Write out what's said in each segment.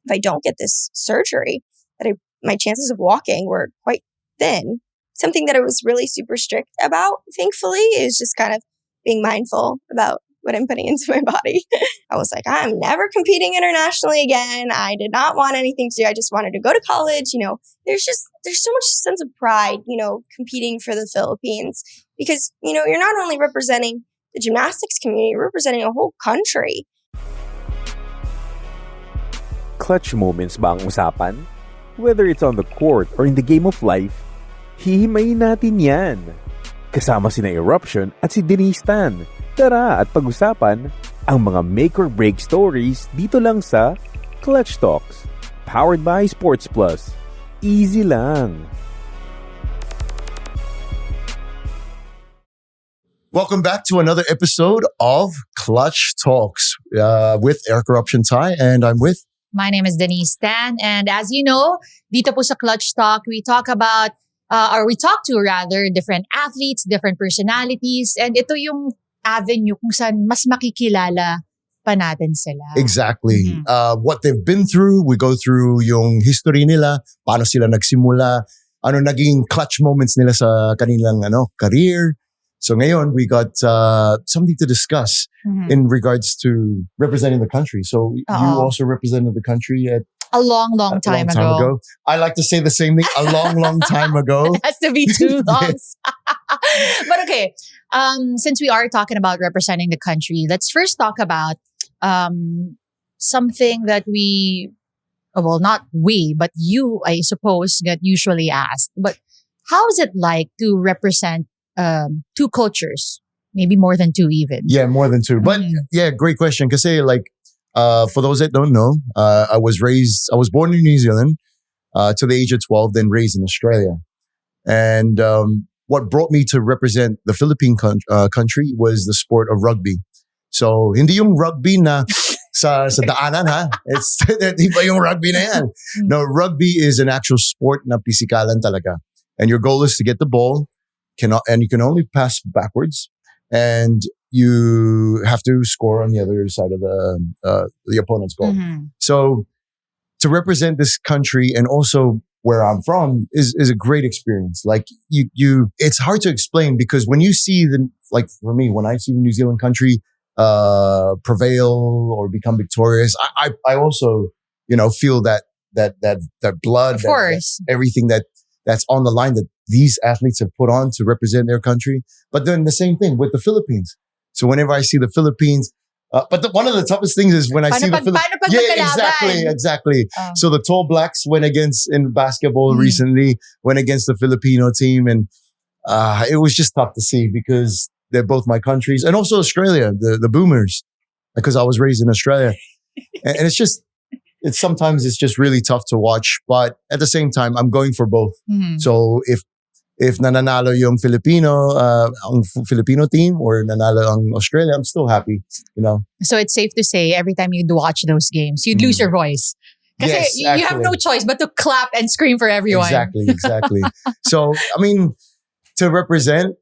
if I don't get this surgery, my chances of walking were quite thin. Something that I was really super strict about, thankfully, is just kind of being mindful about what I'm putting into my body. I was like, I'm never competing internationally again. I did not want anything to do. I just wanted to go to college. There's so much sense of pride, competing for the Philippines, because, you're not only representing the gymnastics community, you're representing a whole country. Clutch moments ba ang usapan? Whether it's on the court or in the game of life, hihimayin natin yan. Kasama sina Eruption at si Denise Tan. Tara at pag-usapan ang mga make or break stories dito lang sa Clutch Talks. Powered by SportsPlus. Easy lang. Welcome back to another episode of Clutch Talks with Eric Eruption Tai, and I'm with... My name is Denise Tan, and as you know, dito po sa Clutch Talk, we talk about, we talk to different athletes, different personalities, and ito yung avenue kung saan mas makikilala pa natin sila. Exactly. What they've been through, we go through yung history nila, paano sila nagsimula, ano naging clutch moments nila sa kanilang career. So ngayon, we got something to discuss in regards to representing the country. So you also represented the country at a long time ago. I like to say the same thing, a long time ago. It has to be too long. But okay, since we are talking about representing the country, let's first talk about something that not we, but you, I suppose, get usually asked. But how is it like to represent two cultures? Maybe more than two even. Yeah, more than two. But yeah, great question. Because for those that don't know, I was born in New Zealand to the age of 12, then raised in Australia. And what brought me to represent the Philippine country was the sport of rugby. So, hindi yung rugby na sa daanan, ha? It's iba yung rugby na yan. No, rugby is an actual sport na pisikalan talaga. And your goal is to get the ball, and you can only pass backwards, and you have to score on the other side of the opponent's goal. So to represent this country and also where I'm from is a great experience. Like it's hard to explain, because when you see for me, when I see the New Zealand country prevail or become victorious, I also feel that blood, of course, everything that's on the line that these athletes have put on to represent their country. But then the same thing with the Philippines. So whenever I see the Philippines, one of the toughest things is when I see the Philippines. Yeah, exactly. So the Tall Blacks went in basketball recently, went against the Filipino team, and it was just tough to see because they're both my countries, and also Australia, the Boomers, because I was raised in Australia, and sometimes it's just really tough to watch. But at the same time, I'm going for both. So if nananalo yung ang Filipino team or nanalo ang Australia, I'm still happy, So it's safe to say every time you'd watch those games, you'd lose your voice. Because you have no choice but to clap and scream for everyone. Exactly. So, to represent,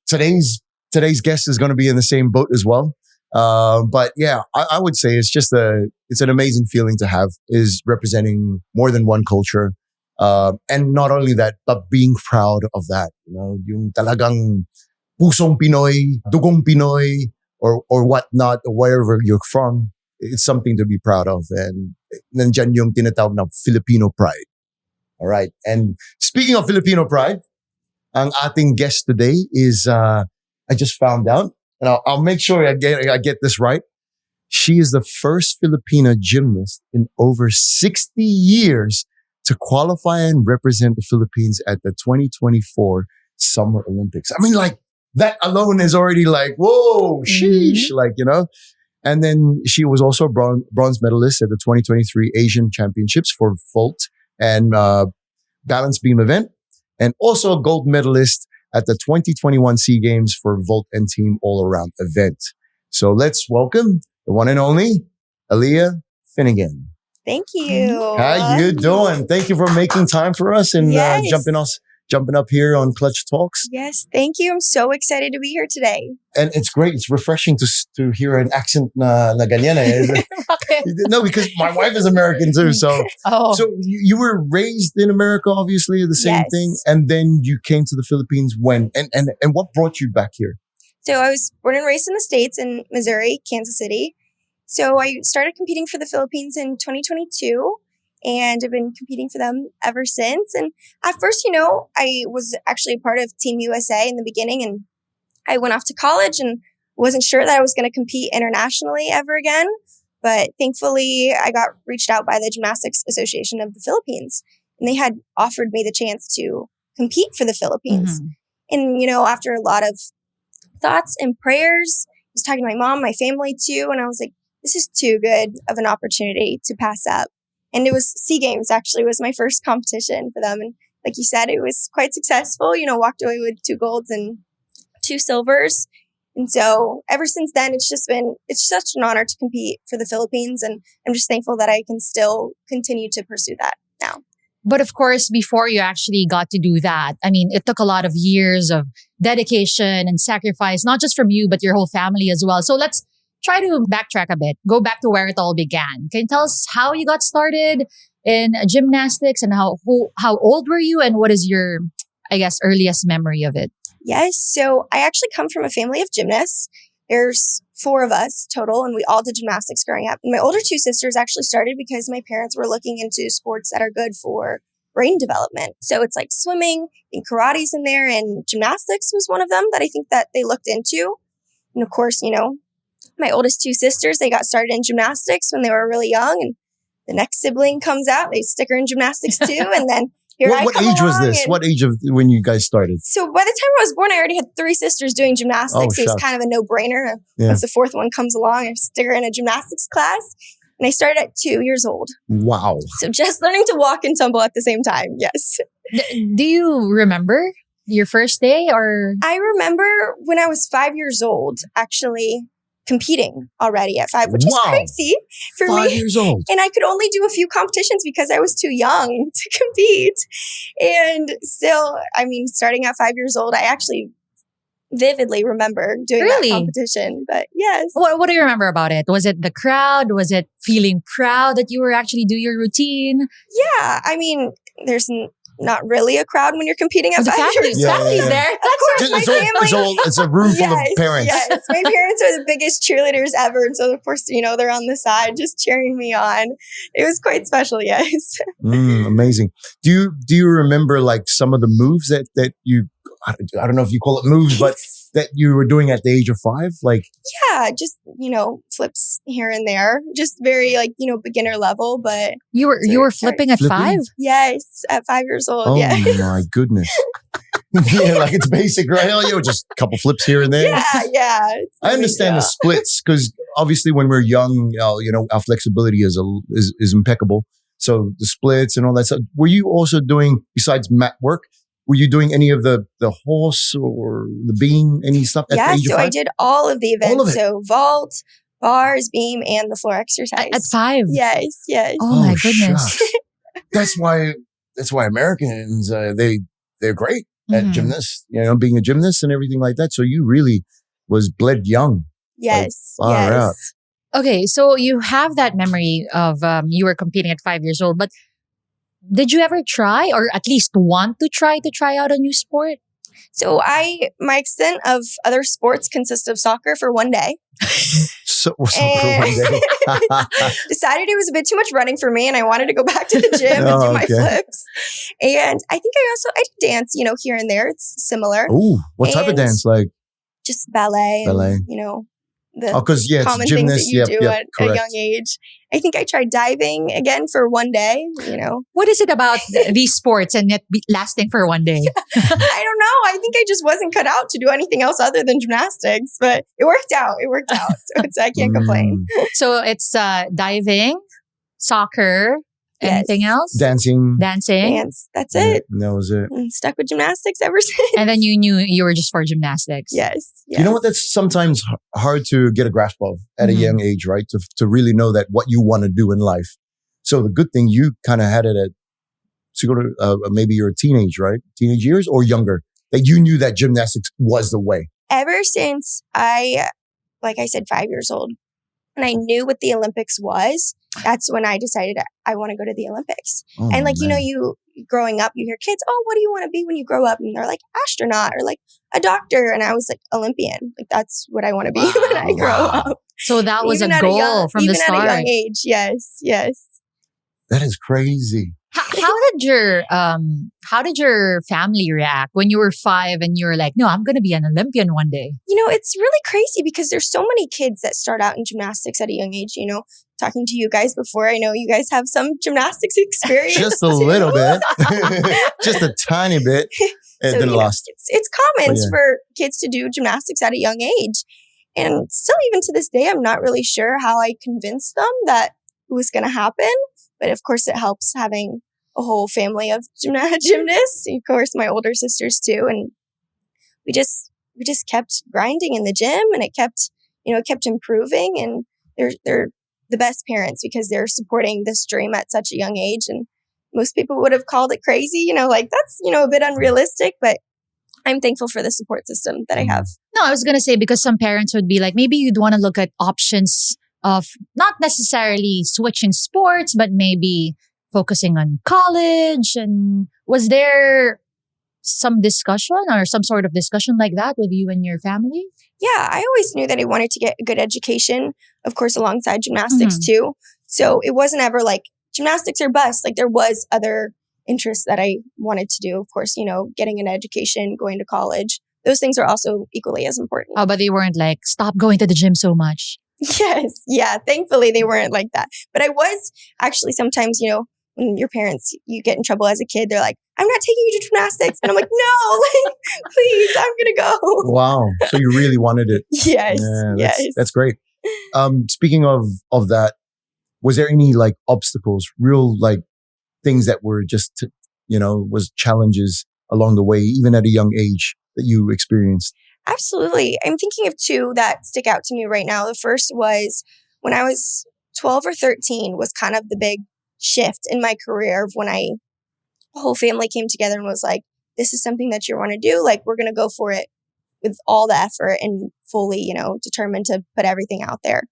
today's guest is going to be in the same boat as well. But yeah, I would say it's an amazing feeling to have, is representing more than one culture. And not only that, but being proud of that. Yung talagang pusong Pinoy, dugong Pinoy, or whatnot, or wherever you're from, it's something to be proud of. And nandyan yung tinatawag na Filipino pride. All right. And speaking of Filipino pride, ang ating guest today is, I just found out, and I'll make sure I get this right. She is the first Filipina gymnast in over 60 years to qualify and represent the Philippines at the 2024 Summer Olympics. That alone is already whoa, sheesh, And then she was also bronze medalist at the 2023 Asian Championships for vault and balance beam event, and also a gold medalist at the 2021 SEA Games for vault and team all-around event. So let's welcome the one and only Aleah Finnegan. Thank you. How you doing? Thank you for making time for us and jumping up here on Clutch Talks. Yes, thank you. I'm so excited to be here today. And it's great. It's refreshing to hear an accent na ganyan. Okay. No, because my wife is American too. So, Oh. so you were raised in America, obviously, the same Yes. thing. And then you came to the Philippines when? And what brought you back here? So I was born and raised in the States in Missouri, Kansas City. So I started competing for the Philippines in 2022 and I've been competing for them ever since. And at first, I was actually a part of Team USA in the beginning and I went off to college and wasn't sure that I was going to compete internationally ever again. But thankfully, I got reached out by the Gymnastics Association of the Philippines and they had offered me the chance to compete for the Philippines. And, after a lot of thoughts and prayers, I was talking to my mom, my family too, and I was like, this is too good of an opportunity to pass up. And it was SEA Games actually was my first competition for them. And like you said, it was quite successful, walked away with 2 golds and 2 silvers. And so ever since then, it's such an honor to compete for the Philippines. And I'm just thankful that I can still continue to pursue that now. But of course, before you actually got to do that, I mean, it took a lot of years of dedication and sacrifice, not just from you, but your whole family as well. So let's try to backtrack a bit, go back to where it all began. Can you tell us how you got started in gymnastics and how old were you and what is your, earliest memory of it? Yes. So I actually come from a family of gymnasts. There's 4 of us total, and we all did gymnastics growing up. And my older 2 sisters actually started because my parents were looking into sports that are good for brain development. So it's like swimming and karate's in there, and gymnastics was one of them that I think that they looked into. And of course, my oldest 2 sisters, they got started in gymnastics when they were really young, and the next sibling comes out, they stick her in gymnastics too, and then What age was this? What age of when you guys started? So by the time I was born, I already had 3 sisters doing gymnastics. So it was kind of a no-brainer. Yeah. Once the 4th one comes along, I stick her in a gymnastics class. And I started at 2 years old. Wow. So just learning to walk and tumble at the same time. Yes. Do you remember your first day or? I remember when I was 5 years old, actually competing already at 5, which is crazy for 5 me. years old. And I could only do a few competitions because I was too young to compete. And still, starting at 5 years old, I actually vividly remember doing that competition. But yes. What do you remember about it? Was it the crowd? Was it feeling proud that you were actually doing your routine? Yeah. There's not really a crowd when you're competing at 5 years old. Family's there. Of course, my family. It's a room full of parents. Yes, my parents are the biggest cheerleaders ever. And so, of course, they're on the side just cheering me on. It was quite special, yes. Amazing. Do you remember like some of the moves that you, I don't know if you call it moves, but that you were doing at the age of 5? Like, yeah, just, flips here and there. Just very beginner level, but you were flipping at 5? Yes, at 5 years old. Oh yes. my goodness. Yeah, like it's basic, right? Just a couple flips here and there. Yeah. I understand the splits because obviously when we're young, our flexibility is impeccable. So the splits and all that stuff. Were you also doing, besides mat work, were you doing any of the horse or the beam, any stuff at the age of 5? I did all of the events. So vault, bars, beam, and the floor exercise. At 5? Yes. Oh my goodness. That's why Americans, they're great at gymnasts, being a gymnast and everything like that. So you really was bled young. Yes. Like, far out. Okay, so you have that memory of you were competing at 5 years old, but did you ever try or at least want to try out a new sport? So my extent of other sports consists of soccer for one day. So for one day. Decided it was a bit too much running for me and I wanted to go back to the gym and do my flips. And I think I did dance, here and there. It's similar. Ooh, what type of dance? Like just ballet. And, the common things that you do at a young age. I think I tried diving again for one day, What is it about these sports and it lasting for one day? I don't know. I think I just wasn't cut out to do anything else other than gymnastics, but it worked out. So I can't complain. So it's diving, soccer, anything else? Dancing. Dance. That's it. That was it. And stuck with gymnastics ever since. And then you knew you were just for gymnastics. Yes. You know what? That's sometimes hard to get a grasp of at a young age, right? To really know that what you want to do in life. So the good thing, you kind of had it at to go to maybe you're a teenage, right? Teenage years or younger, that you knew that gymnastics was the way? Ever since like I said, 5 years old, and I knew what the Olympics was, that's when I decided I want to go to the Olympics. Oh, and like, man. you growing up, you hear kids, oh, what do you want to be when you grow up? And they're like astronaut or like a doctor. And I was like Olympian. Like that's what I want to be when I grow up. So that was Even a at goal from the even start. at a young age. Yes. Yes. That is crazy. How did your family react when you were 5 and you were like, no, I'm going to be an Olympian one day? It's really crazy because there's so many kids that start out in gymnastics at a young age. Talking to you guys before, I know you guys have some gymnastics experience. Just a little bit. Just a tiny bit. And then lost. It's common for kids to do gymnastics at a young age. And still, even to this day, I'm not really sure how I convinced them that it was going to happen. But of course, it helps having a whole family of gymnasts. Of course, my older sisters too. And we just kept grinding in the gym, and it kept improving. And they're the best parents because they're supporting this dream at such a young age. And most people would have called it crazy, like that's, a bit unrealistic, but I'm thankful for the support system that I have. No, I was going to say, because some parents would be like, maybe you'd want to look at options of not necessarily switching sports, but maybe focusing on college. And was there some discussion or some sort of discussion like that with you and your family? Yeah, I always knew that I wanted to get a good education, of course, alongside gymnastics too. So it wasn't ever like gymnastics or bust. Like there was other interests that I wanted to do. Of course, getting an education, going to college. Those things are also equally as important. Oh, but they weren't like, stop going to the gym so much. Yes. Yeah. Thankfully, they weren't like that. But I was actually sometimes, when your parents, you get in trouble as a kid, they're like, I'm not taking you to gymnastics. And I'm like, no, please, I'm going to go. Wow. So you really wanted it. Yes. Yeah, that's great. Speaking of that, was there any like obstacles, real like things that were just, was challenges along the way, even at a young age that you experienced? Absolutely. I'm thinking of two that stick out to me right now. The first was when I was 12 or 13 was kind of the big shift in my career of when the whole family came together and was like, this is something that you want to do. Like, we're going to go for it with all the effort and fully, determined to put everything out there.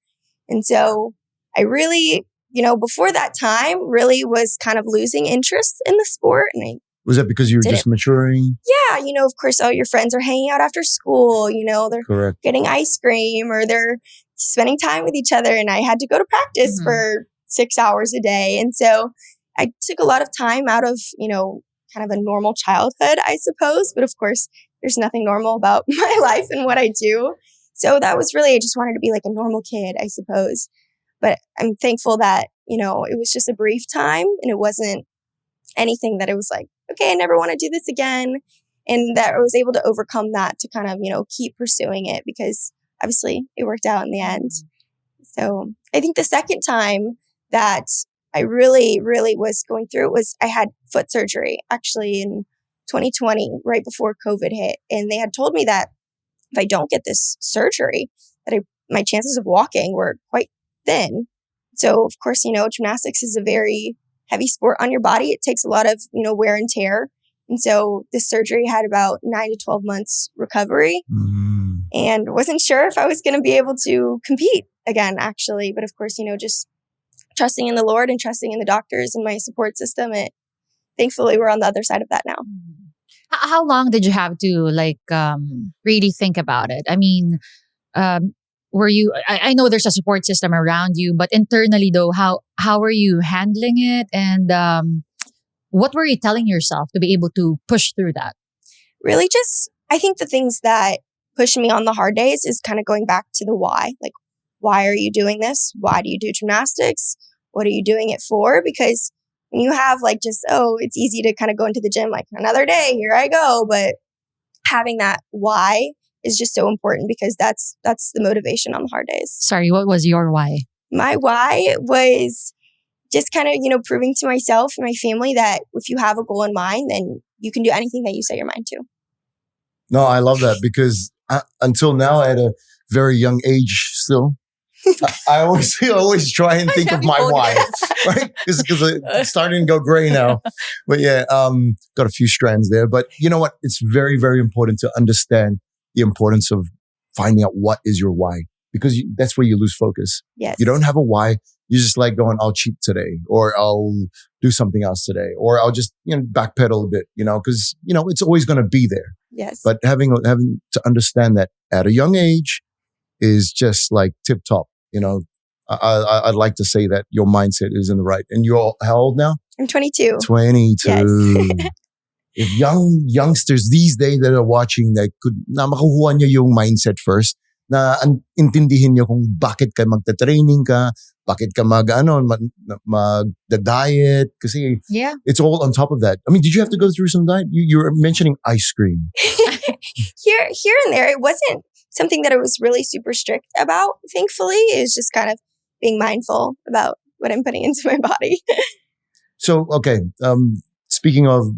And so I really, before that time really was kind of losing interest in the sport. And was that because you were just maturing? Yeah, of course, all your friends are hanging out after school, they're Correct. getting ice cream or they're spending time with each other. And I had to go to practice for 6 hours a day. And so I took a lot of time out of, kind of a normal childhood, I suppose. But of course, there's nothing normal about my life and what I do. So that was really, I just wanted to be like a normal kid, I suppose. But I'm thankful that, it was just a brief time and it wasn't anything that it was like, okay, I never want to do this again. And that I was able to overcome that to kind of, keep pursuing it because obviously it worked out in the end. So I think the second time that I really, really was going through it was I had foot surgery actually in 2020, right before COVID hit. And they had told me that if I don't get this surgery, that my chances of walking were quite thin. So of course, gymnastics is a very heavy sport on your body. It takes a lot of, wear and tear. And so this surgery had about 9 to 12 months recovery and wasn't sure if I was going to be able to compete again, actually. But of course, just trusting in the Lord and trusting in the doctors and my support system. Thankfully, we're on the other side of that now. How long did you have to really think about it? I mean, were you, I know there's a support system around you, but internally though, how were you handling it? And what were you telling yourself to be able to push through that? Really just, I think the things that push me on the hard days is kind of going back to the why. Like, why are you doing this? Why do you do gymnastics? What are you doing it for? Because when you have it's easy to kind of go into the gym like another day, here I go. But having that why is just so important because that's the motivation on the hard days. Sorry, what was your why? My why was just kind of, proving to myself and my family that if you have a goal in mind, then you can do anything that you set your mind to. No, I love that because until now, at a very young age still, I always try and think of my why, right? Because it's starting to go gray now. But yeah, got a few strands there. But you know what? It's very, very important to understand the importance of finding out what is your why, because that's where you lose focus. Yes. You don't have a why. You're just like going, I'll cheat today, or I'll do something else today, or I'll just backpedal a bit, because it's always going to be there. Yes. But having to understand that at a young age is just like tip top. I'd like to say that your mindset is in the right. And you're how old now? I'm 22. 22. Yes. If youngsters these days that are watching, that na makukuha niyo yung mindset first, na intindihin niyo kung bakit ka magta-training ka, bakit ka mag-diet, kasi it's all on top of that. I mean, did you have to go through some diet? You were mentioning ice cream. Here and there, it wasn't something that I was really super strict about, thankfully. It was just kind of being mindful about what I'm putting into my body. So, okay, speaking of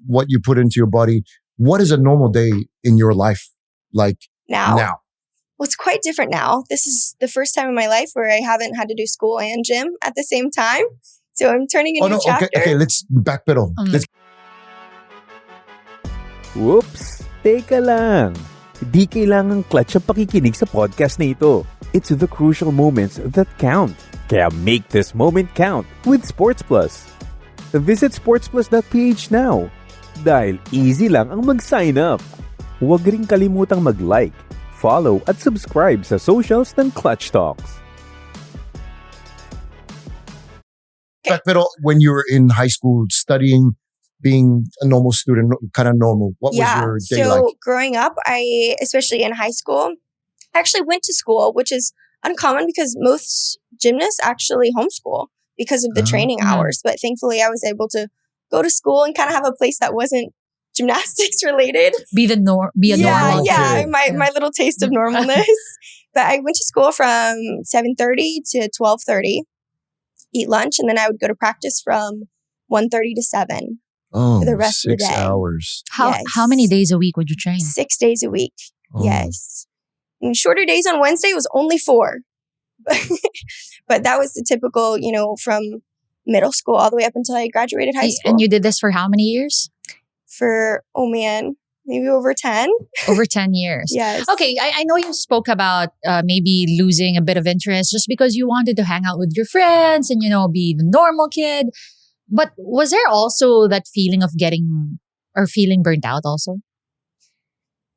what you put into your body, what is a normal day in your life like now? Well, it's quite different now. This is the first time in my life where I haven't had to do school and gym at the same time. So I'm turning a new chapter. Okay, let's backpedal. Whoops! Teka lang. Di kailangang clutch ang pakikinig sa podcast na ito. It's the crucial moments that count. Kaya make this moment count with SportsPlus. Visit sportsplus.ph now. Dahil easy lang ang mag-sign up. Huwag ring kalimutang mag-like, follow at subscribe sa socials ng Clutch Talks. Pero when you were in high school studying, being a normal student, kind of normal, what was your day like? So growing up, especially in high school, I actually went to school, which is uncommon because most gymnasts actually homeschool because of the training hours. But thankfully, I was able to go to school and kind of have a place that wasn't gymnastics related. Be a normal Yeah, kid. my little taste of normalness. But I went to school from 7:30 to 12:30, eat lunch, and then I would go to practice from 1:30 to 7 for the rest of the 6 day. hours. How many days a week would you train? 6 days a week. Oh. Yes. And shorter days on Wednesday was only 4. But that was the typical, from middle school all the way up until I graduated high school. And you did this for how many years? For, maybe over 10. Over 10 years. Yes. Okay, I know you spoke about maybe losing a bit of interest just because you wanted to hang out with your friends and, be the normal kid. But was there also that feeling of feeling burnt out also?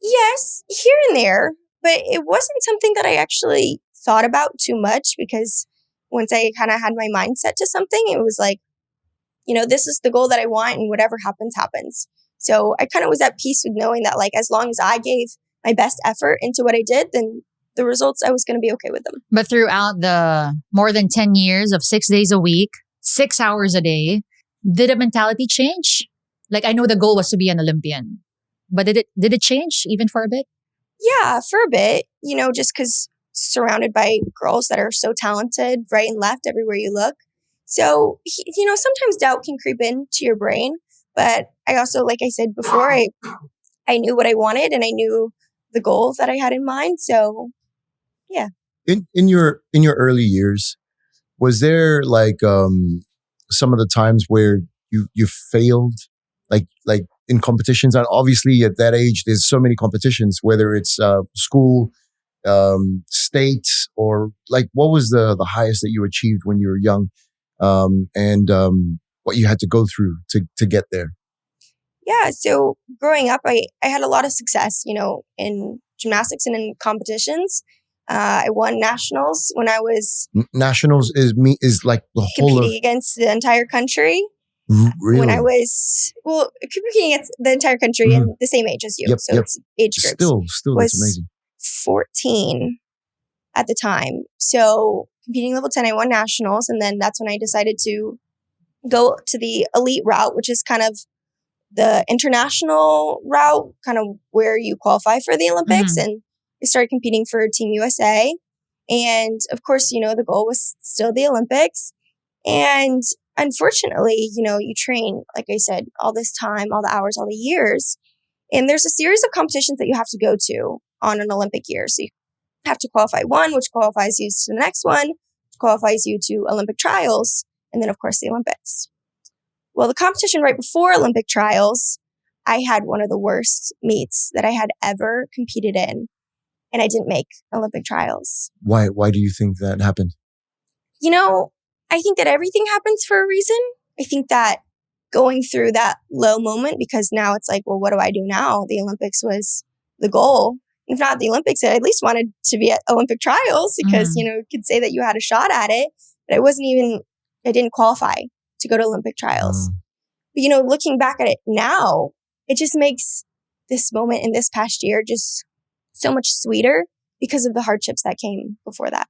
Yes, here and there. But it wasn't something that I actually thought about too much because once I kind of had my mind set to something, it was like, this is the goal that I want and whatever happens, happens. So I kind of was at peace with knowing that as long as I gave my best effort into what I did, then the results, I was going to be okay with them. But throughout the more than 10 years of 6 days a week, 6 hours a day, did the mentality change? I know the goal was to be an Olympian, but did it change even for a bit? Yeah, for a bit, just because surrounded by girls that are so talented right and left everywhere you look. So, sometimes doubt can creep into your brain. But I also, like I said before, I knew what I wanted and I knew the goal that I had in mind. So, yeah. In your early years, was there some of the times where you failed, like in competitions? And obviously at that age, there's so many competitions, whether it's school, states, or what was the highest that you achieved when you were young, and what you had to go through to get there? Yeah. So growing up, I had a lot of success, in gymnastics and in competitions. I won nationals when I was nationals is like the whole competing against the entire country. Really? When I was competing against the entire country and the same age as you, it's age groups. Still, that's amazing. 14 at the time. So competing level 10, I won nationals, and then that's when I decided to go to the elite route, which is kind of the international route, kind of where you qualify for the Olympics. And I started competing for Team USA. And of course, the goal was still the Olympics. And unfortunately, you train, like I said, all this time, all the hours, all the years. And there's a series of competitions that you have to go to on an Olympic year. So have to qualify one, which qualifies you to the next one, which qualifies you to Olympic trials, and then, of course, the Olympics. Well, the competition right before Olympic trials, I had one of the worst meets that I had ever competed in, and I didn't make Olympic trials. Why do you think that happened? I think that everything happens for a reason. I think that going through that low moment, because now it's like, well, what do I do now? The Olympics was the goal. If not the Olympics, I at least wanted to be at Olympic trials because, you could say that you had a shot at it, but I didn't qualify to go to Olympic trials. But, looking back at it now, it just makes this moment in this past year just so much sweeter because of the hardships that came before that.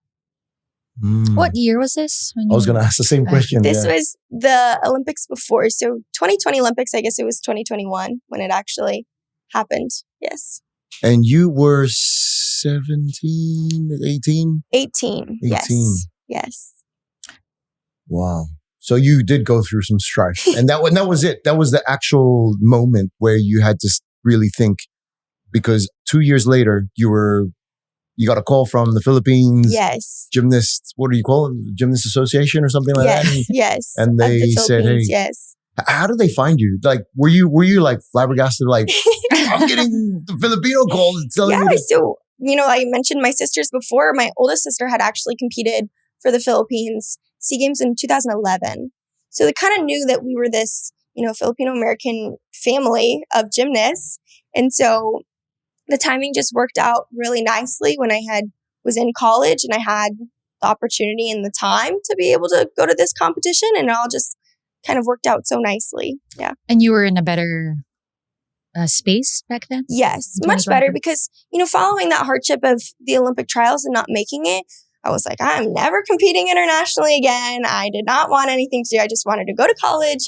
What year was this? I was going to ask the same question. This was the Olympics before. So 2020 Olympics, I guess it was 2021 when it actually happened. Yes. And you were 17, 18? 18. Yes. Wow. So you did go through some strife. And that was it. That was the actual moment where you had to really think, because 2 years later, you got a call from the Philippines. Yes. Gymnast, what do you call it? Gymnast Association or something like that? Yes. And they said, hey, yes. How did they find you? Like, were you like flabbergasted? Like, I'm getting the Filipino call telling me. So, I mentioned my sisters before. My oldest sister had actually competed for the Philippines SEA Games in 2011. So they kind of knew that we were this, Filipino-American family of gymnasts. And so the timing just worked out really nicely when I was in college and I had the opportunity and the time to be able to go to this competition, and it all just kind of worked out so nicely. Yeah. And you were in a better space back then? Yes, much better because, following that hardship of the Olympic trials and not making it, I was like, I'm never competing internationally again. I did not want anything to do. I just wanted to go to college,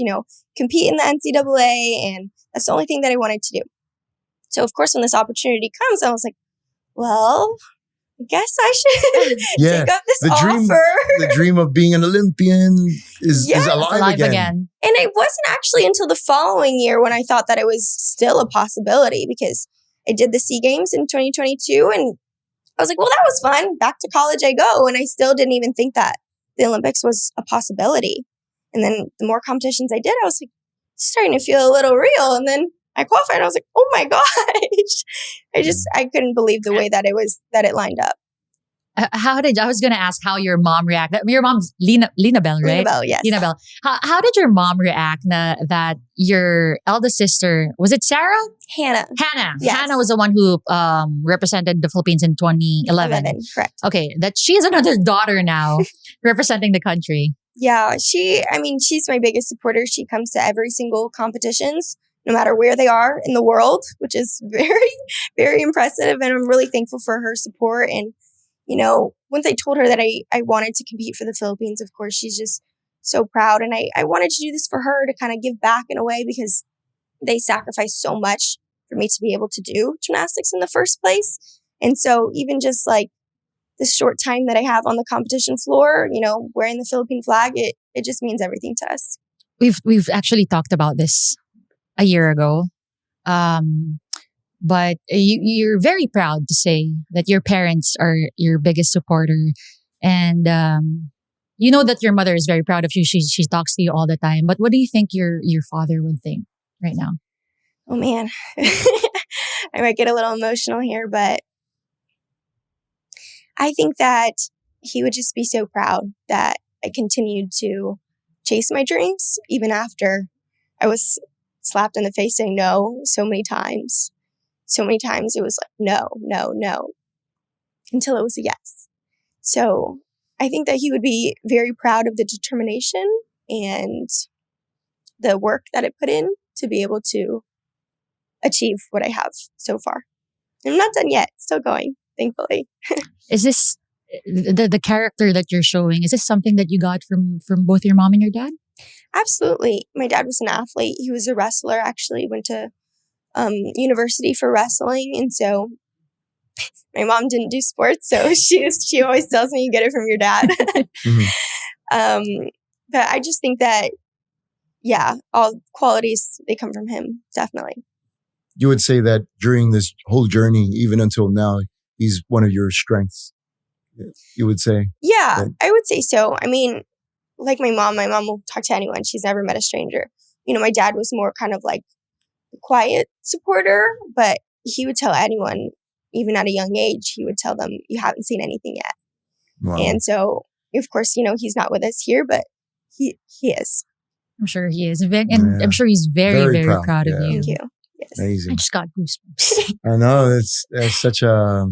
compete in the NCAA, and that's the only thing that I wanted to do. So, of course, when this opportunity comes, I was like, well, I guess I should take up this offer. The dream of being an Olympian is alive again. And it wasn't actually until the following year when I thought that it was still a possibility, because I did the SEA Games in 2022 and I was like, well, that was fun. Back to college I go. And I still didn't even think that the Olympics was a possibility. And then the more competitions I did, I was like, it's starting to feel a little real. And then I qualified. And I was like, oh my gosh. I couldn't believe the way that it lined up. I was going to ask how your mom reacted. Your mom's Lina Bell, right? Lina Bell, yes. Lina Bell. How did your mom react that your eldest sister, was it Sarah? Hannah. Yes. Hannah was the one who represented the Philippines in 2011. Correct. Okay, that she has another daughter now representing the country. Yeah, she's my biggest supporter. She comes to every single competitions, no matter where they are in the world, which is very, very impressive. And I'm really thankful for her support. And once I told her that I wanted to compete for the Philippines, of course, she's just so proud. And I wanted to do this for her to kind of give back in a way, because they sacrificed so much for me to be able to do gymnastics in the first place. And so even just like this short time that I have on the competition floor, wearing the Philippine flag, it just means everything to us. We've actually talked about this a year ago. But you're very proud to say that your parents are your biggest supporter. And you know that your mother is very proud of you. She talks to you all the time. But what do you think your father would think right now? Oh, man. I might get a little emotional here, but I think that he would just be so proud that I continued to chase my dreams, even after I was slapped in the face saying no so many times. So many times it was like, no, until it was a yes. So I think that he would be very proud of the determination and the work that I put in to be able to achieve what I have so far. I'm not done yet. Still going, thankfully. Is this the character that you're showing? Is this something that you got from both your mom and your dad? Absolutely. My dad was an athlete. He was a wrestler, actually. Went to university for wrestling, and so my mom didn't do sports, so she always tells me you get it from your dad. But I just think that all qualities, they come from him, definitely. You would say that during this whole journey, even until now, he's one of your strengths, you would say? Yeah, Like- I would say so. I mean, like my mom will talk to anyone. She's never met a stranger. My dad was more kind of like a quiet supporter, but he would tell anyone, even at a young age, he would tell them, you haven't seen anything yet. Wow. And so, of course, he's not with us here, but he is. I'm sure he is. And I'm sure he's very, Very very, proud. proud of Yeah. you. Thank you. Yes. I Amazing. just got goosebumps. I know it's such a,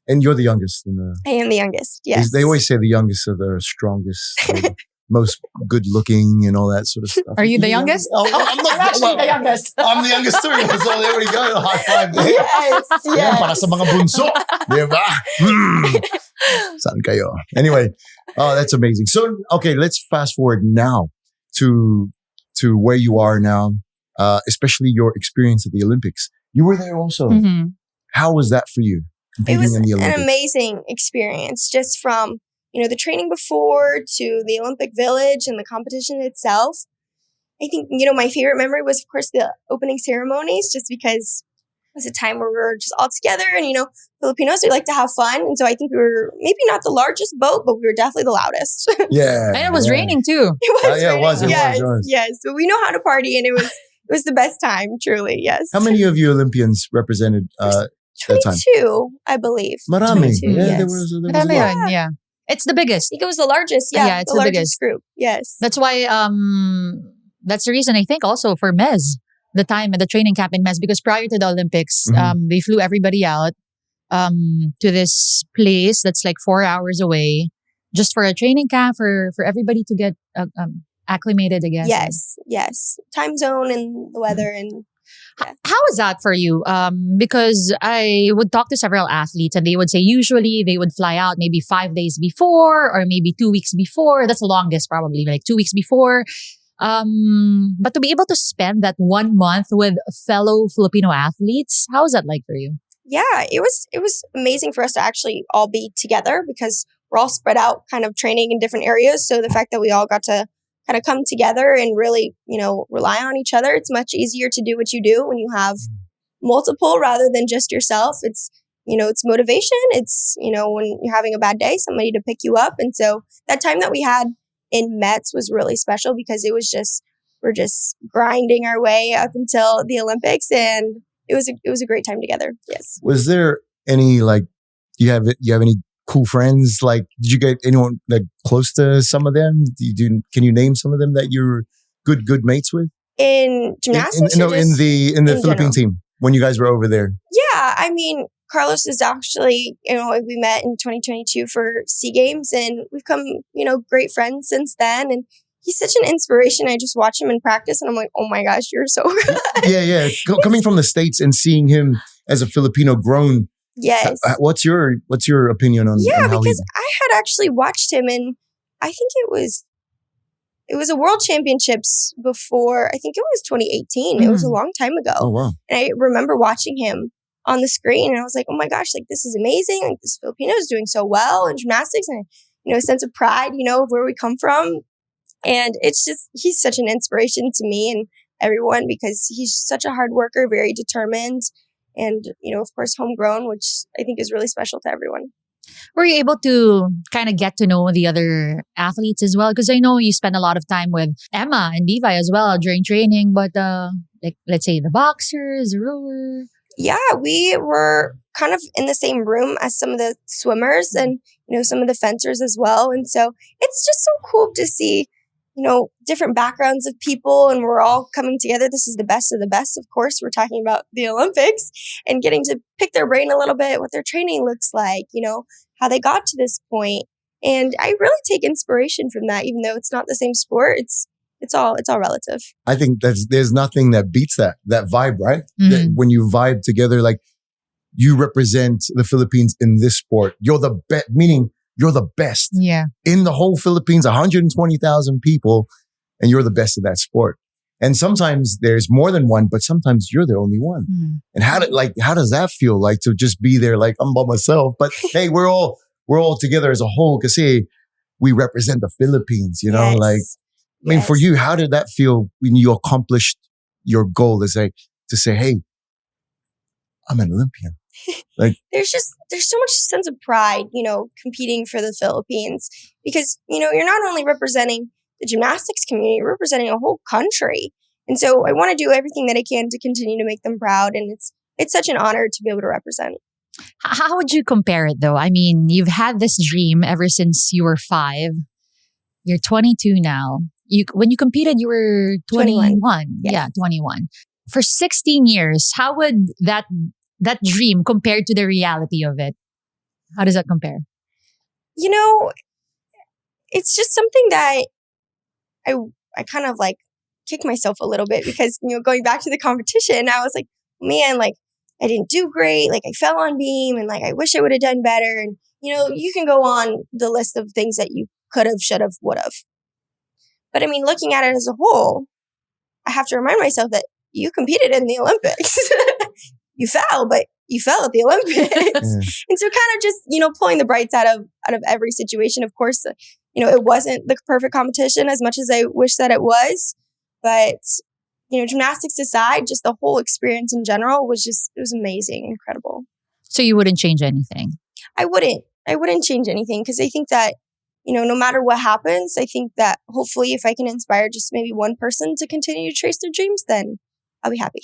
and you're the youngest. I am the youngest. Yes. They always say the youngest are the strongest, the most good looking, and all that sort of stuff. Are you the youngest? Oh, I'm not actually the youngest. I'm the youngest too. So there we go. High five. There. Yes. Yan, para sa mga bunso. Diba? Saan kayo? Anyway, that's amazing. So, okay, let's fast forward now to where you are now, especially your experience at the Olympics. You were there also. Mhm. How was that for you? It Competing was in the an Olympics? amazing experience, just from the training before to the Olympic Village and the competition itself. I think my favorite memory was, of course, the opening ceremonies, just because it was a time where we were just all together, and Filipinos, we like to have fun, and so I think we were maybe not the largest boat, but we were definitely the loudest. Yeah. And it was yeah. raining too. It was Yeah, it was, raining. it Yes, was. yes, but we know how to party, and it was the best time, truly. Yes. How many of you Olympians represented that time? 22, I believe. Maraming. 22, Yeah, yes. there was a Marami lot. yun, yeah. It's the biggest. I think it was the largest. Yeah, Yeah, it's the the largest group. Yes. That's why that's the reason I think also for Mez, the time at the training camp in Mez, because prior to the Olympics, Mhm. they flew everybody out to this place that's like 4 hours away, just for a training camp for everybody to get acclimated again. Yes. Time zone and the weather and How is that for you? Because I would talk to several athletes and they would say usually they would fly out maybe 5 days before or maybe 2 weeks before. That's the longest, probably like 2 weeks before. But to be able to spend that 1 month with fellow Filipino athletes, how is that like for you? yeah, it was amazing for us to actually all be together because we're all spread out kind of training in different areas. So the fact that we all got to kind of come together and really, rely on each other, it's much easier to do what you do when you have multiple rather than just yourself. It's, it's motivation. It's, when you're having a bad day, somebody to pick you up. And so that time that we had in Mets was really special because it was we're just grinding our way up until the Olympics, and it was a great time together. Yes. Was there any do you have any cool friends? Like, did you get anyone close to some of them? Can you name some of them that you're good mates with? In gymnastics? In the in Philippine general? team when you guys were over there. Yeah, I mean, Carlos is actually, we met in 2022 for SEA Games, and we've come, great friends since then. And he's such an inspiration. I just watch him in practice, and I'm like, oh my gosh, you're so good. Yeah. Coming from the States and seeing him as a Filipino grown. Yes. What's your opinion on? Yeah, on how because I had actually watched him, and I think it was a World Championships before. I think it was 2018. It was a long time ago. Oh wow! And I remember watching him on the screen, and I was like, oh my gosh, this is amazing. This Filipino is doing so well in gymnastics, and a sense of pride, of where we come from. And it's just, he's such an inspiration to me and everyone because he's such a hard worker, very determined, and, of course, homegrown, which I think is really special to everyone. Were you able to kind of get to know the other athletes as well? Because I know you spend a lot of time with Emma and Levi as well during training, but let's say the boxers, the rower. Yeah, we were kind of in the same room as some of the swimmers and, some of the fencers as well. And so it's just so cool to see, different backgrounds of people, and we're all coming together. This is the best of the best. Of course, we're talking about the Olympics and getting to pick their brain a little bit, what their training looks like, how they got to this point. And I really take inspiration from that, even though it's not the same sport. It's all relative. I think there's nothing that beats that vibe, right? Mhm. That when you vibe together, like you represent the Philippines in this sport. You're the best, meaning you're the best Yeah. in the whole Philippines, 120,000 people, and you're the best of that sport. And sometimes there's more than one, but sometimes you're the only one. Mhm. And how does that feel like to just be there? Like I'm by myself, but hey, we're all together as a whole. Cause we represent the Philippines, Yes. like, I mean, for Yes. you, how did that feel when you accomplished your goal to say, hey, I'm an Olympian? there's so much sense of pride, competing for the Philippines because, you're not only representing the gymnastics community, you're representing a whole country. And so I want to do everything that I can to continue to make them proud. And it's such an honor to be able to represent. How would you compare it though? I mean, you've had this dream ever since you were 5. You're 22 now. When you competed, you were 21. Yes. Yeah, 21. For 16 years, how would that dream compare to the reality of it? How does that compare? It's just something that I kind of like kick myself a little bit because, going back to the competition, I was like, man, like I didn't do great. Like I fell on beam and like I wish I would have done better. And, you can go on the list of things that you could have, should have, would have. But I mean, looking at it as a whole, I have to remind myself that you competed in the Olympics. You fell, but you fell at the Olympics. And so kind of just, pulling the brights out of every situation. Of course, it wasn't the perfect competition as much as I wish that it was. But, gymnastics aside, just the whole experience in general it was amazing, incredible. So you wouldn't change anything? I wouldn't change anything because I think that, no matter what happens, I think that hopefully if I can inspire just maybe one person to continue to chase their dreams, then I'll be happy.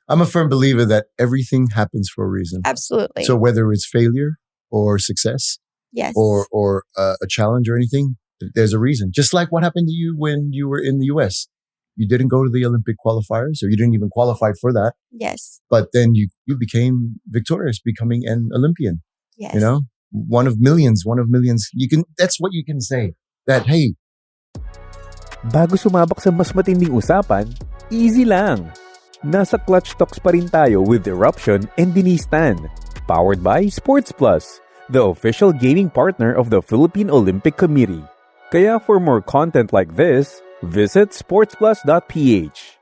I'm a firm believer that everything happens for a reason. Absolutely. So whether it's failure or success, yes, or a challenge or anything, there's a reason. Just like what happened to you when you were in the US. You didn't go to the Olympic qualifiers, or you didn't even qualify for that. Yes. But then you became victorious, becoming an Olympian. Yes. One of millions. That's what you can say. That, hey. Bago sumabak sa mas matinding usapan, easy lang. Nasa Clutch Talks pa rin tayo with Eruption and Gymnast, powered by SportsPlus, the official gaming partner of the Philippine Olympic Committee. Kaya for more content like this, visit sportsplus.ph.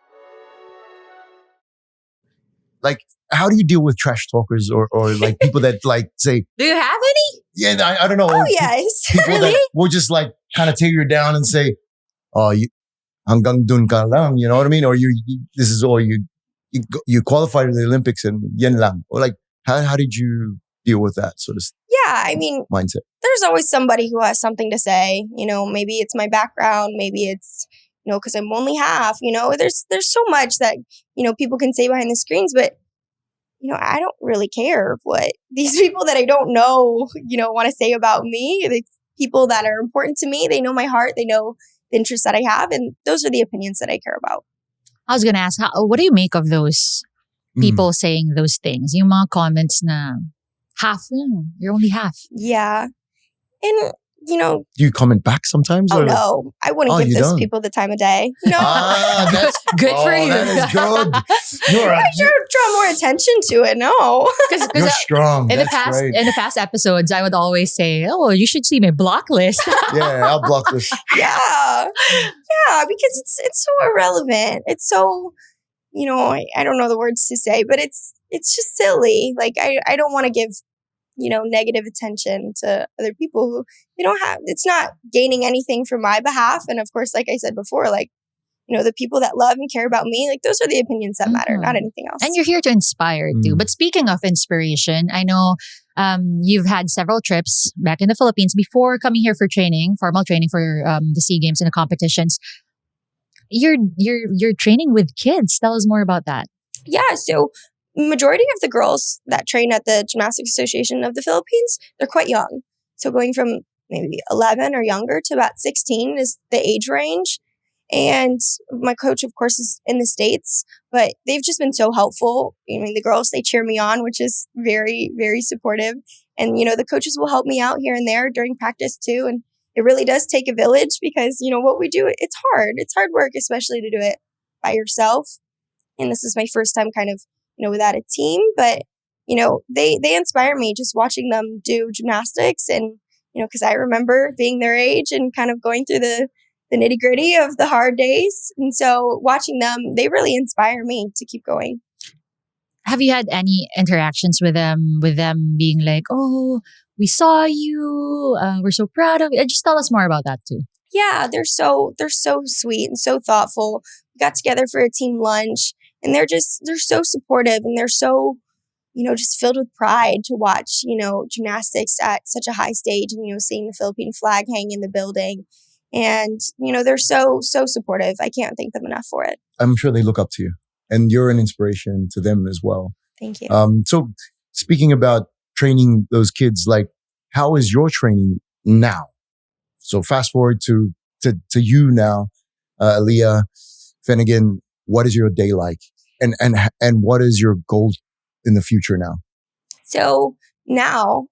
Like, how do you deal with trash talkers or like people that like say, do you have any? Yeah, I don't know. Oh, yes. People Really? that will just like kind of tear you down and say, oh, hanggang dun ka lang, you know what I mean? Or this is all you qualified for the Olympics and yan lang. Or like, how did you deal with that sort of I mean, mindset? There's always somebody who has something to say. Maybe it's my background. Maybe it's, because I'm only half. There's so much that, people can say behind the screens. But, I don't really care what these people that I don't know, want to say about me. The people that are important to me, they know my heart. They know the interests that I have. And those are the opinions that I care about. I was going to ask, what do you make of those people saying those things? Yung mga comments na, half lang. You're only half. Yeah. And, do you comment back sometimes? Oh, or? no. I wouldn't give those people the time of day. No. That's good for you. That is good. I should draw more attention to it. No. You're strong. In the past episodes, I would always say, oh, you should see my block list. Yeah, I'll block this. Yeah, because it's so irrelevant. It's so, I don't know the words to say, but it's just silly. Like, I don't want to give, negative attention to other people who they don't have. It's not gaining anything from my behalf. And of course, like I said before, like, the people that love and care about me, like those are the opinions that matter, not anything else. And you're here to inspire too. But speaking of inspiration, I know you've had several trips back in the Philippines before coming here for training, formal training for the SEA Games and the competitions. You're training with kids. Tell us more about that. Yeah, so majority of the girls that train at the Gymnastics Association of the Philippines, they're quite young. So going from maybe 11 or younger to about 16 is the age range. And my coach, of course, is in the States, but they've just been so helpful. The girls, they cheer me on, which is very, very supportive. And, the coaches will help me out here and there during practice too. And it really does take a village because, what we do, it's hard. It's hard work, especially to do it by yourself. And this is my first time kind of, without a team, but, they inspire me just watching them do gymnastics. And, because I remember being their age and kind of going through the nitty gritty of the hard days. And so watching them, they really inspire me to keep going. Have you had any interactions with them being like, oh, we saw you, we're so proud of you? Just tell us more about that too. Yeah, they're so sweet and so thoughtful. We got together for a team lunch and they're so supportive and they're so, just filled with pride to watch, gymnastics at such a high stage and, seeing the Philippine flag hang in the building. And, they're so, so supportive. I can't thank them enough for it. I'm sure they look up to you, and you're an inspiration to them as well. Thank you. So speaking about training those kids, like, how is your training now? So fast forward to you now, Aleah Finnegan. What is your day like, and what is your goal in the future now? So now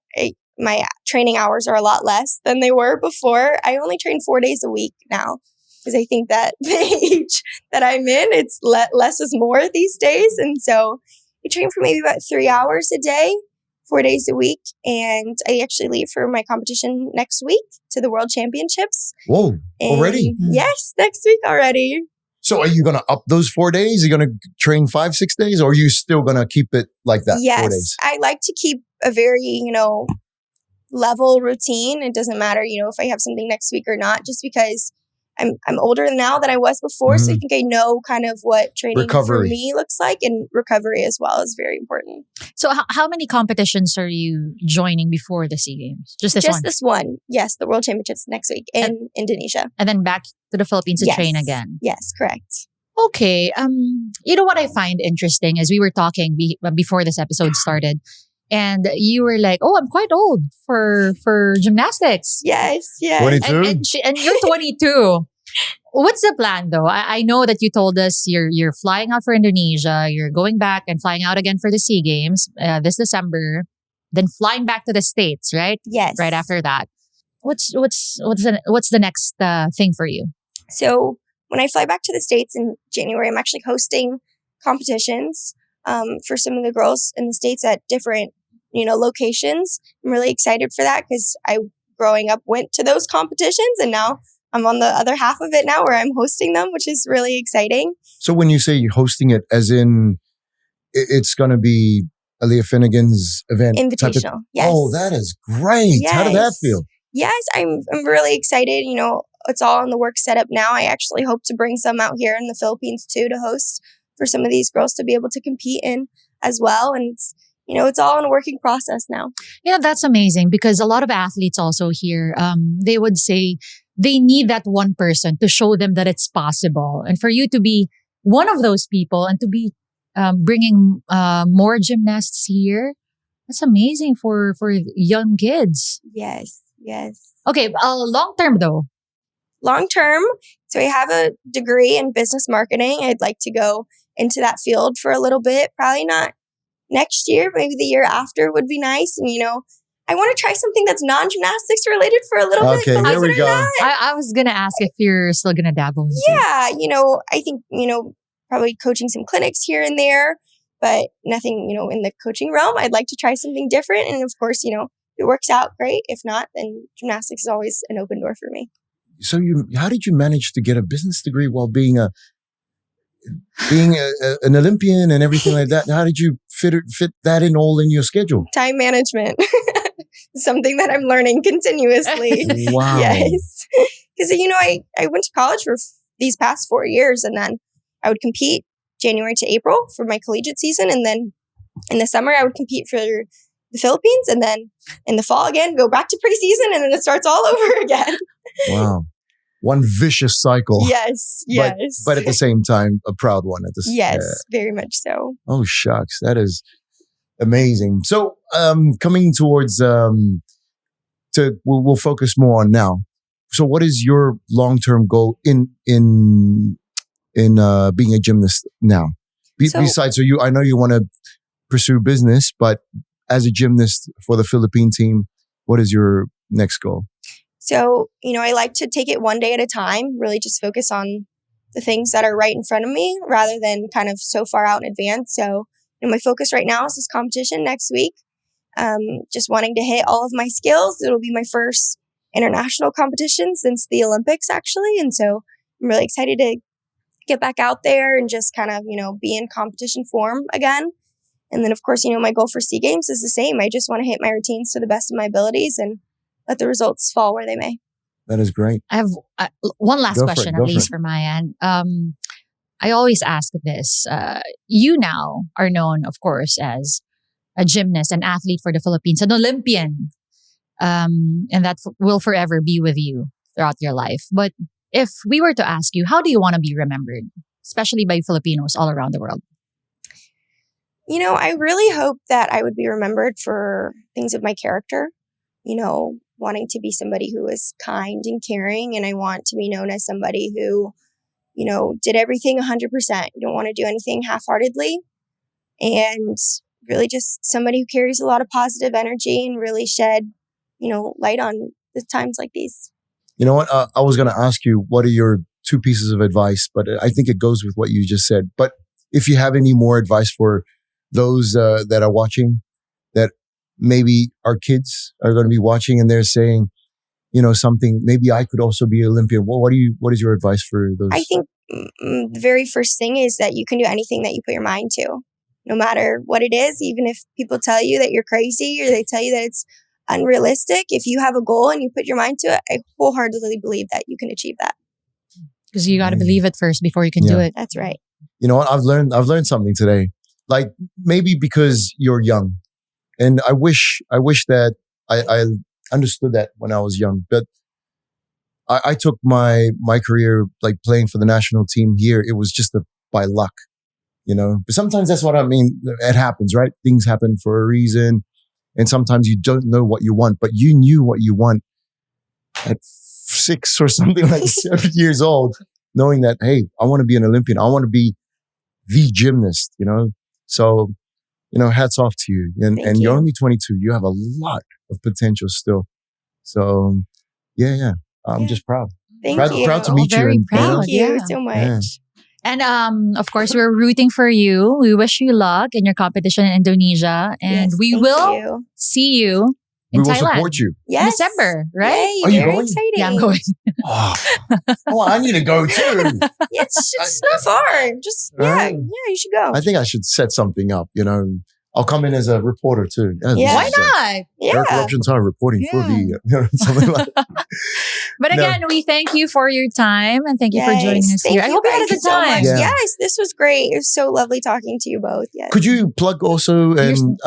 my training hours are a lot less than they were before. I only train 4 days a week now because I think that the age that I'm in, it's less is more these days. And so I train for maybe about 3 hours a day, 4 days a week. And I actually leave for my competition next week to the World Championships. Whoa, already? Yes, next week already. So are you going to up those 4 days? Are you going to train 5-6 days, or are you still going to keep it like that? Yes, 4 days? I like to keep a very, level routine. It doesn't matter, if I have something next week or not, just because I'm older now than I was before. So I think I know kind of what training for me looks like, and recovery as well is very important. So how many competitions are you joining before the SEA Games? Just this one? Yes, the World Championships next week in Indonesia. And then back to the Philippines to train again. Yes, correct. Okay. What I find interesting is we were talking before this episode started, and you were like, "Oh, I'm quite old for gymnastics." Yes. 22? And you're 22. What's the plan though? I know that you told us you're flying out for Indonesia, you're going back and flying out again for the SEA Games this December, then flying back to the States, right? Yes. Right after that. What's the next thing for you? So when I fly back to the States in January, I'm actually hosting competitions for some of the girls in the States at different, locations. I'm really excited for that because I, growing up, went to those competitions, and now I'm on the other half of it now where I'm hosting them, which is really exciting. So when you say you're hosting it, as in it's going to be Aleah Finnegan's event? Invitational, yes. Oh, that is great. Yes. How did that feel? Yes, I'm really excited. It's all in the work set up now. I actually hope to bring some out here in the Philippines too to host for some of these girls to be able to compete in as well. And it's all in a working process now. Yeah, that's amazing, because a lot of athletes also here, they would say they need that one person to show them that it's possible. And for you to be one of those people and to be bringing more gymnasts here, that's amazing for young kids. Yes. Okay, long term though. Long term, so I have a degree in business marketing. I'd like to go into that field for a little bit. Probably not next year, maybe the year after would be nice. And, I want to try something that's non-gymnastics related for a little bit. Okay, there we go. I was going to ask if you're still going to dabble into it. Yeah, I think, probably coaching some clinics here and there, but nothing, in the coaching realm. I'd like to try something different. And of course, if it works out, great. If not, then gymnastics is always an open door for me. So how did you manage to get a business degree while being an Olympian and everything like that? How did you fit that in all in your schedule? Time management. Something that I'm learning continuously. Wow. Yes. Because, I went to college for these past 4 years, and then I would compete January to April for my collegiate season. And then in the summer, I would compete for the Philippines. And then in the fall again, go back to preseason, and then it starts all over again. Wow. One vicious cycle. Yes. But at the same time, a proud one. Yes, very much so. Oh, shucks. That is amazing. So coming towards, we'll focus more on now. So what is your long-term goal in being a gymnast now? Besides, so I know you want to pursue business, but as a gymnast for the Philippine team, what is your next goal? So, I like to take it one day at a time, really just focus on the things that are right in front of me rather than kind of so far out in advance. So, my focus right now is this competition next week. Just wanting to hit all of my skills. It'll be my first international competition since the Olympics, actually. And so I'm really excited to get back out there and just kind of, be in competition form again. And then, of course, my goal for SEA Games is the same. I just want to hit my routines to the best of my abilities and let the results fall where they may. That is great. I have one last question, at least for my end. I always ask this. You now are known, of course, as a gymnast, an athlete for the Philippines, an Olympian. And that will forever be with you throughout your life. But if we were to ask you, how do you want to be remembered, especially by Filipinos all around the world? I really hope that I would be remembered for things of my character, wanting to be somebody who is kind and caring. And I want to be known as somebody who, did everything 100%. You don't want to do anything half-heartedly. And really just somebody who carries a lot of positive energy and really shed, light on the times like these. You know what? I was going to ask you, what are your 2 pieces of advice? But I think it goes with what you just said. But if you have any more advice for those that are watching, that maybe our kids are going to be watching and they're saying, something, maybe I could also be Olympian. Well, what is your advice for those? I think the very first thing is that you can do anything that you put your mind to, no matter what it is, even if people tell you that you're crazy or they tell you that it's unrealistic. If you have a goal and you put your mind to it, I wholeheartedly believe that you can achieve that. Because you got to believe it first before you can do it. That's right. You know what? I've learned something today. Like maybe because you're young, and I wish that I understood that when I was young. But I took my career like playing for the national team here. It was just by luck, But sometimes that's what I mean. It happens, right? Things happen for a reason. And sometimes you don't know what you want, but you knew what you want at 6 or something like 7 years old, knowing that, hey, I want to be an Olympian. I want to be the gymnast, So, hats off to you. And you're only 22. You have a lot of potential still. So, yeah. I'm just proud. Thank you. Proud to meet you. Very proud. Thank you so much. Yeah. And of course, we're rooting for you. We wish you luck in your competition in Indonesia. And Yes, we thank will you. see you in We will Thailand. support you. In Yes. December, right? Yay, Are you very going? exciting. Yeah, I'm going. Oh, I need to go too. Yeah, it's not far. Just Right. you should go. I think I should set something up, I'll come in as a reporter too. Yeah. Why not? Yeah. Corruption Time reporting for the, something like that. But again, we thank you for your time and thank you for Yes, joining us thank here. I hope you had a guys good so time. much. Yeah. Yes, this was great. It was so lovely talking to you both. Yes. Could you plug also and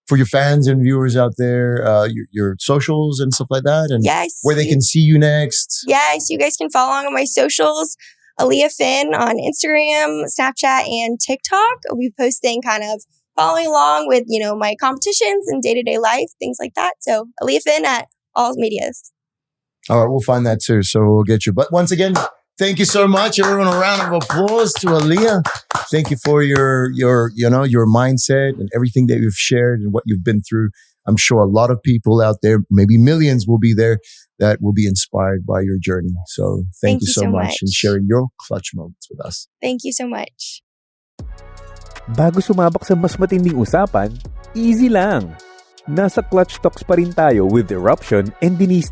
for your fans and viewers out there, your socials and stuff like that, and Yes. where they can see you next? Yes, you guys can follow along on my socials. Aleah Finn on Instagram, Snapchat, and TikTok. I'll be posting kind of following along with, my competitions and day-to-day life, things like that. So Aleah Finn at all medias. All right, we'll find that too. So we'll get you. But once again, thank you so much, everyone. A round of applause to Aleah. Thank you for your mindset and everything that you've shared and what you've been through. I'm sure a lot of people out there, maybe millions, will be there that will be inspired by your journey. So thank you so much and sharing your clutch moments with us. Thank you so much. Bago sumabak sa mas matinding usapan, easy lang. Nasa Clutch Talks pa rin tayo with Eruption and Gymnast,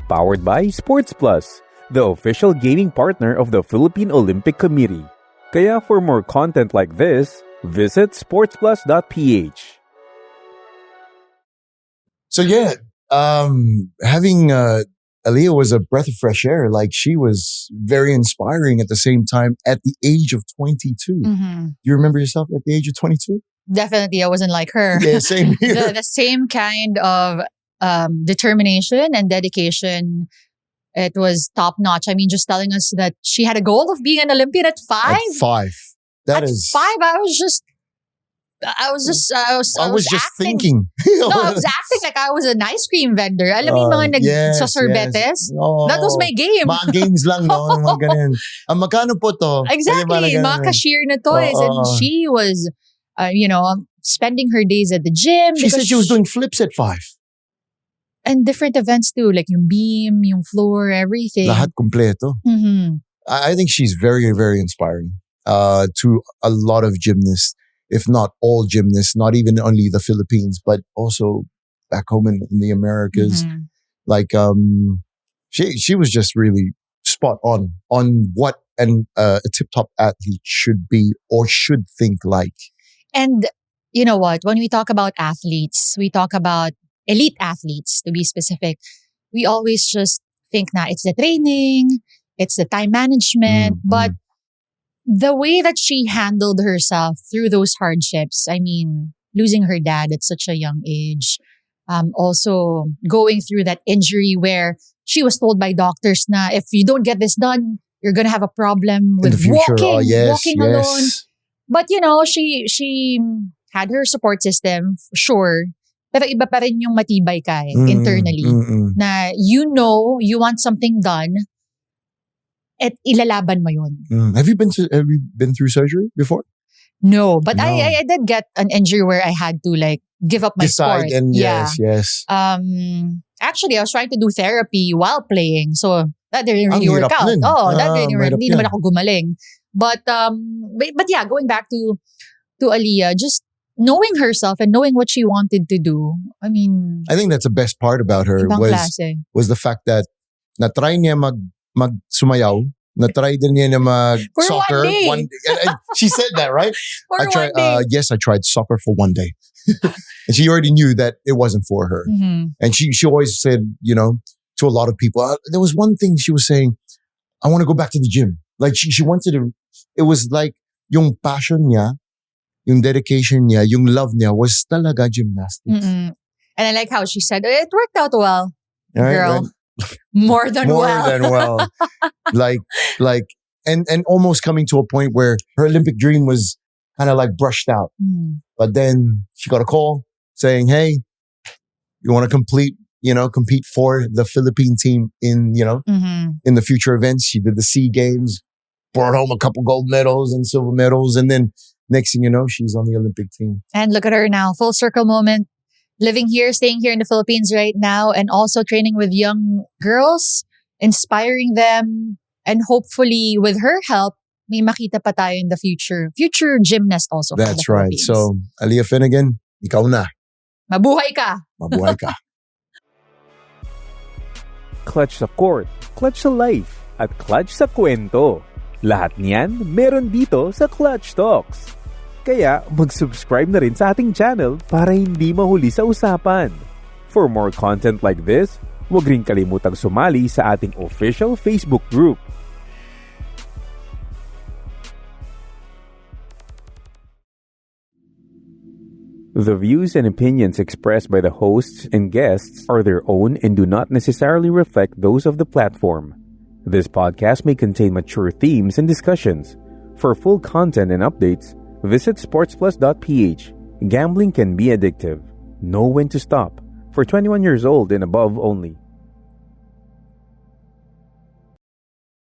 powered by SportsPlus, the official gaming partner of the Philippine Olympic Committee. Kaya for more content like this, visit sportsplus.ph. So having Aleah was a breath of fresh air. Like, she was very inspiring at the same time at the age of 22. Mm-hmm. Do you remember yourself at the age of 22? Definitely, I wasn't like her. Yeah, same here. The same kind of determination and dedication. It was top notch. I mean, just telling us that she had a goal of being an Olympian at 5. At 5. That at is. 5, I was just acting. thinking. No, I was acting like I was an ice cream vendor. Alam mo yung mga nagsasorbetes? Yes. That was my game. Mga games lang, no? Mga ganun. Magkano po to? Exactly. Mga cashier na toys. And she was, spending her days at the gym. She said she was doing flips at 5. And different events too. Like yung beam, yung floor, everything. Lahat kompleto. Mm-hmm. I think she's very, very inspiring to a lot of gymnasts, if not all gymnasts, not even only the Philippines, but also back home in the Americas. Mm-hmm. Like, she was just really spot on what a tip-top athlete should be or should think like. And you know what? When we talk about athletes, we talk about elite athletes, to be specific. We always just think na it's the training, it's the time management, but the way that she handled herself through those hardships, I mean, losing her dad at such a young age. Also going through that injury where she was told by doctors na if you don't get this done, you're gonna have a problem In the with future. walking alone. But she had her support system, sure. Pero iba pa rin yung matibay ka internally. Na you want something done, at ilalaban mo yun. Have you been through surgery before? No, but No. I did get an injury where I had to like give up my sport. Decide and yes. Actually, I was trying to do therapy while playing, so that didn't really Ang work hirap out. nun. That didn't work. mahirap Hindi yan. naman ako gumaling. But yeah, going back to Aleah, just knowing herself and knowing what she wanted to do. I mean, I think that's the best part about her ibang klase. was the fact that na-try niya mag sumayaw, na-try din niya na mag For soccer one day. and she said that, right? For I tried one day. yes, I tried soccer for one day. And she already knew that it wasn't for her. Mhm. And she always said, to a lot of people, there was one thing she was saying, I want to go back to the gym. Like she wanted to, it was like yung passion niya, yung dedication niya, yung love niya was talaga gymnastics. Mm-mm. And I like how she said, it worked out well, Right, girl. right. More than More well. than well. like, and almost coming to a point where her Olympic dream was kind of like brushed out. Mm. But then she got a call saying, hey, you want to compete for the Philippine team in the future events. She did the SEA Games, brought home a couple gold medals and silver medals. And then next thing you know, she's on the Olympic team. And look at her now, full circle moment. Living here, staying here in the Philippines right now, and also training with young girls, inspiring them, and hopefully with her help, may makita pa tayo in the future. Future gymnast also. for That's the right. Philippines. So, Aleah Finnegan, ikaw na. Mabuhay ka! Mabuhay ka. Clutch sa court, clutch sa life, at clutch sa kwento. Lahat niyan meron dito sa Clutch Talks. Kaya mag-subscribe na rin sa ating channel para hindi mahuli sa usapan. For more content like this, huwag rin kalimutang sumali sa ating official Facebook group. The views and opinions expressed by the hosts and guests are their own and do not necessarily reflect those of the platform. This podcast may contain mature themes and discussions. For full content and updates, visit sportsplus.ph. Gambling can be addictive. Know when to stop. For 21 years old and above only.